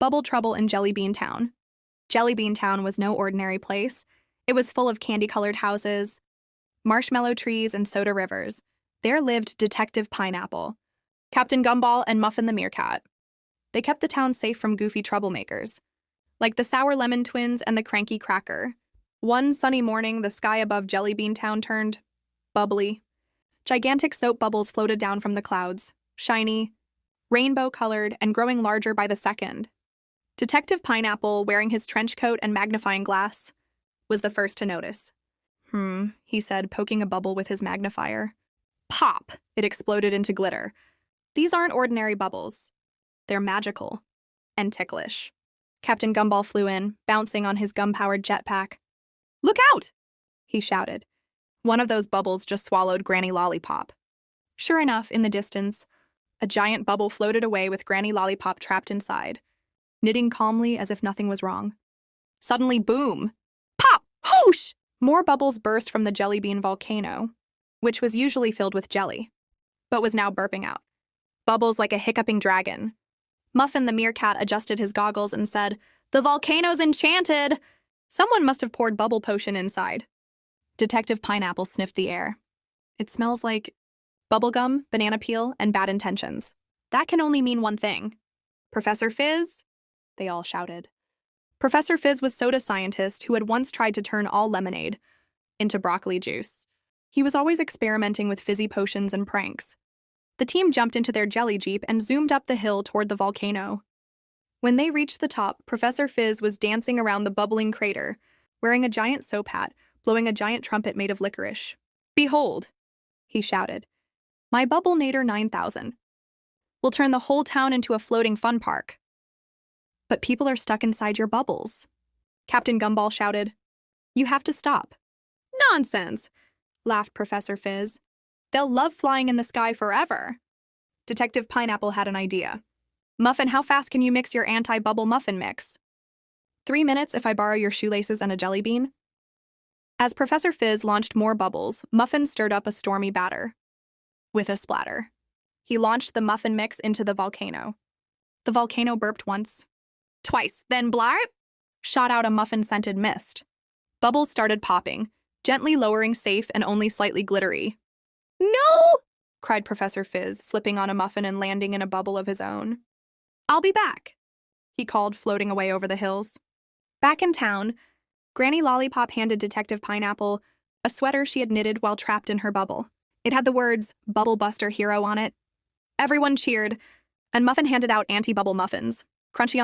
Bubble trouble in Jellybean Town. Jellybean Town was no ordinary place. It was full of candy-colored houses, marshmallow trees, and soda rivers. There lived Detective Pineapple, Captain Gumball, and Muffin the Meerkat. They kept the town safe from goofy troublemakers, like the Sour Lemon Twins and the Cranky Cracker. One sunny morning, the sky above Jellybean Town turned bubbly. Gigantic soap bubbles floated down from the clouds, shiny, rainbow-colored, and growing larger by the second. Detective Pineapple, wearing his trench coat and magnifying glass, was the first to notice. He said, poking a bubble with his magnifier. Pop! It exploded into glitter. These aren't ordinary bubbles. They're magical and ticklish. Captain Gumball flew in, bouncing on his gum-powered jetpack. Look out! He shouted. One of those bubbles just swallowed Granny Lollipop. Sure enough, in the distance, a giant bubble floated away with Granny Lollipop trapped inside, knitting calmly as if nothing was wrong. Suddenly, boom! Pop! Whoosh! More bubbles burst from the Jellybean volcano, which was usually filled with jelly, but was now burping out. Bubbles like a hiccuping dragon. Muffin the Meerkat adjusted his goggles and said, "The volcano's enchanted!" Someone must have poured bubble potion inside. Detective Pineapple sniffed the air. It smells like bubblegum, banana peel, and bad intentions. That can only mean one thing. Professor Fizz? They all shouted. Professor Fizz was a soda scientist who had once tried to turn all lemonade into broccoli juice. He was always experimenting with fizzy potions and pranks. The team jumped into their jelly jeep and zoomed up the hill toward the volcano. When they reached the top, Professor Fizz was dancing around the bubbling crater, wearing a giant soap hat, blowing a giant trumpet made of licorice. "Behold," he shouted, "my Bubble-nator 9000. We'll turn the whole town into a floating fun park." "But people are stuck inside your bubbles," Captain Gumball shouted. "You have to stop." "Nonsense," laughed Professor Fizz. "They'll love flying in the sky forever." Detective Pineapple had an idea. "Muffin, how fast can you mix your anti-bubble muffin mix?" 3 minutes if I borrow your shoelaces and a jelly bean." As Professor Fizz launched more bubbles, Muffin stirred up a stormy batter. With a splatter, he launched the muffin mix into the volcano. The volcano burped once, twice, then blarp! Shot out a muffin-scented mist. Bubbles started popping, gently lowering, safe and only slightly glittery. "No!" cried Professor Fizz, slipping on a muffin and landing in a bubble of his own. "I'll be back," he called, floating away over the hills. Back in town, Granny Lollipop handed Detective Pineapple a sweater she had knitted while trapped in her bubble. It had the words "Bubble Buster Hero" on it. Everyone cheered, and Muffin handed out anti-bubble muffins, crunchy on the